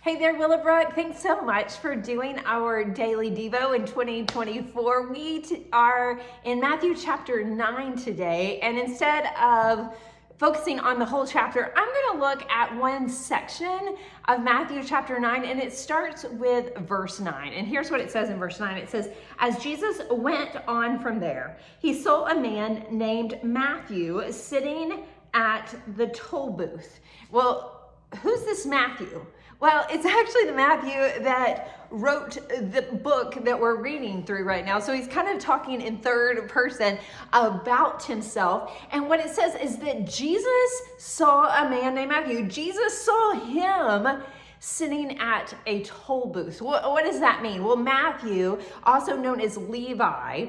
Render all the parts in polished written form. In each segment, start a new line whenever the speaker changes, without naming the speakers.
Hey there, Willowbrook. Thanks so much for doing our daily Devo in 2024. We are in Matthew chapter 9 today, and instead of focusing on the whole chapter, I'm going to look at one section of Matthew chapter 9, and it starts with verse 9. And here's what it says in verse 9. It says, "As Jesus went on from there, he saw a man named Matthew sitting at the toll booth." Well, who's this Matthew? Well, it's actually the Matthew that wrote the book that we're reading through right now. So he's kind of talking in third person about himself. And what it says is that Jesus saw a man named Matthew. Jesus saw him sitting at a toll booth. What does that mean? Well, Matthew, also known as Levi,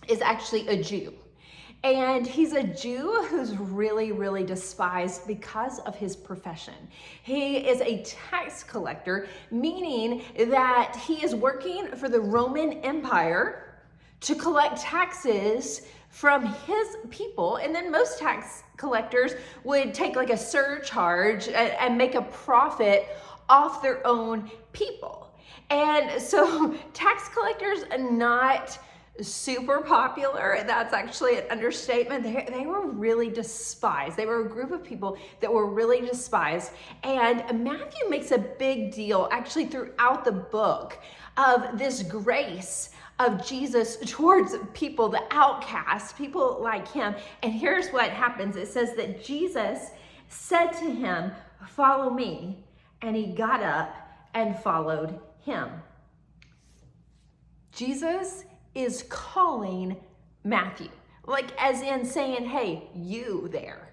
is actually a Jew. And he's a Jew who's really, really despised because of his profession. He is a tax collector, meaning that he is working for the Roman Empire to collect taxes from his people. And then most tax collectors would take like a surcharge and make a profit off their own people. And so tax collectors are not super popular. That's actually an understatement. They were really despised. They were a group of people that were really despised. And Matthew makes a big deal actually throughout the book of this grace of Jesus towards people, the outcasts, people like him. And here's what happens. It says that Jesus said to him, "Follow me." And he got up and followed him. Jesus is calling Matthew, like as in saying, "Hey, you there.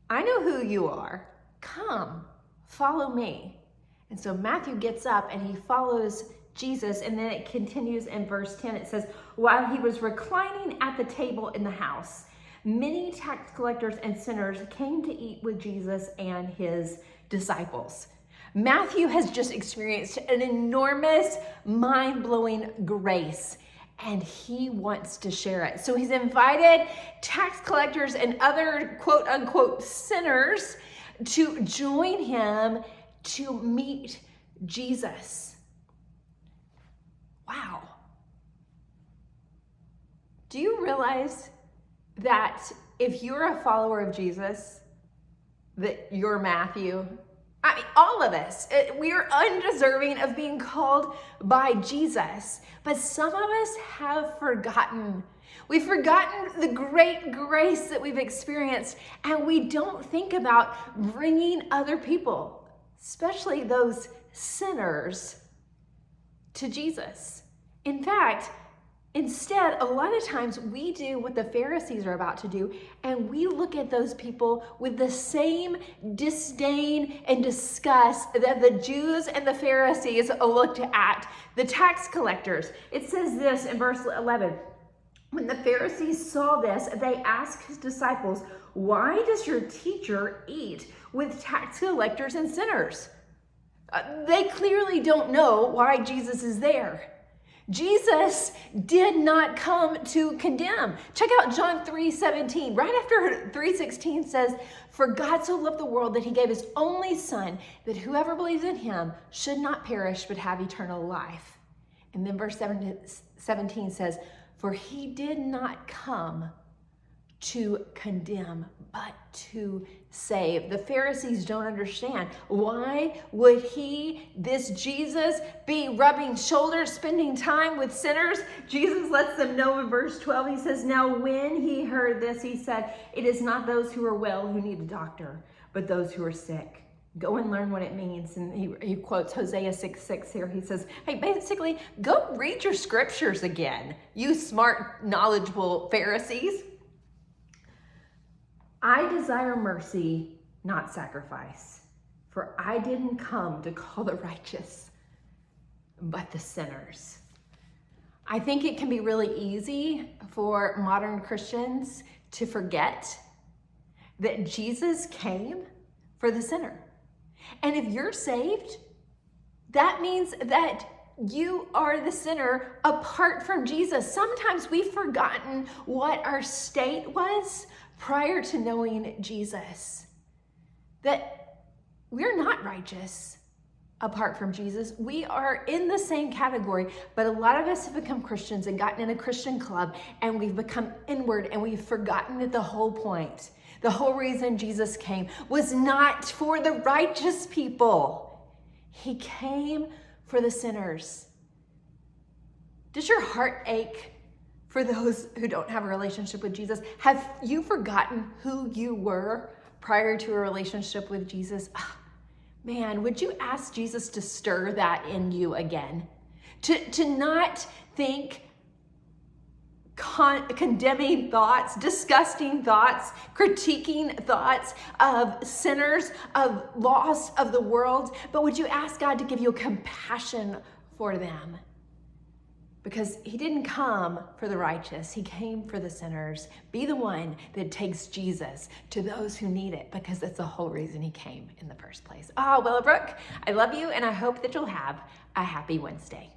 I know who you are. Come, follow me." And so Matthew gets up and he follows Jesus. And then it continues in verse 10. It says, "While he was reclining at the table in the house, many tax collectors and sinners came to eat with Jesus and his disciples." Matthew has just experienced an enormous, mind-blowing grace, and he wants to share it. So he's invited tax collectors and other quote unquote sinners to join him to meet Jesus. Wow. Do you realize that if you're a follower of Jesus, that you're Matthew? I mean, all of us, we are undeserving of being called by Jesus. But some of us have forgotten. We've forgotten the great grace that we've experienced, and we don't think about bringing other people, especially those sinners, to Jesus. In fact, instead, a lot of times we do what the Pharisees are about to do, and we look at those people with the same disdain and disgust that the Jews and the Pharisees looked at the tax collectors. It says this in verse 11. "When the Pharisees saw this, they asked his disciples, 'Why does your teacher eat with tax collectors and sinners?'" They clearly don't know why Jesus is there. Jesus did not come to condemn. Check out John 3:17. Right after 3:16 says, "For God so loved the world that he gave his only son, that whoever believes in him should not perish but have eternal life." And then verse 17 says, "For he did not come to condemn, but to save." The Pharisees don't understand. Why would this Jesus, be rubbing shoulders, spending time with sinners? Jesus lets them know in verse 12. He says, "Now when he heard this, he said, 'It is not those who are well who need a doctor, but those who are sick. Go and learn what it means." And he quotes Hosea 6:6 here. He says, "Hey, basically, go read your scriptures again, you smart, knowledgeable Pharisees. I desire mercy, not sacrifice, for I didn't come to call the righteous, but the sinners." I think it can be really easy for modern Christians to forget that Jesus came for the sinner. And if you're saved, that means that you are the sinner apart from Jesus. Sometimes we've forgotten what our state was prior to knowing Jesus. That we're not righteous. apart from Jesus. We are in the same category, but a lot of us have become Christians and gotten in a Christian club, and we've become inward, and we've forgotten that the whole point, the whole reason Jesus came was not for the righteous people. He came for the sinners. Does your heart ache for those who don't have a relationship with Jesus? Have you forgotten who you were prior to a relationship with Jesus? Man, would you ask Jesus to stir that in you again? To not think condemning thoughts, disgusting thoughts, critiquing thoughts of sinners, of lost of the world, but would you ask God to give you compassion for them? Because he didn't come for the righteous, he came for the sinners. Be the one that takes Jesus to those who need it, because that's the whole reason he came in the first place. Willowbrook, I love you, and I hope that you'll have a happy Wednesday.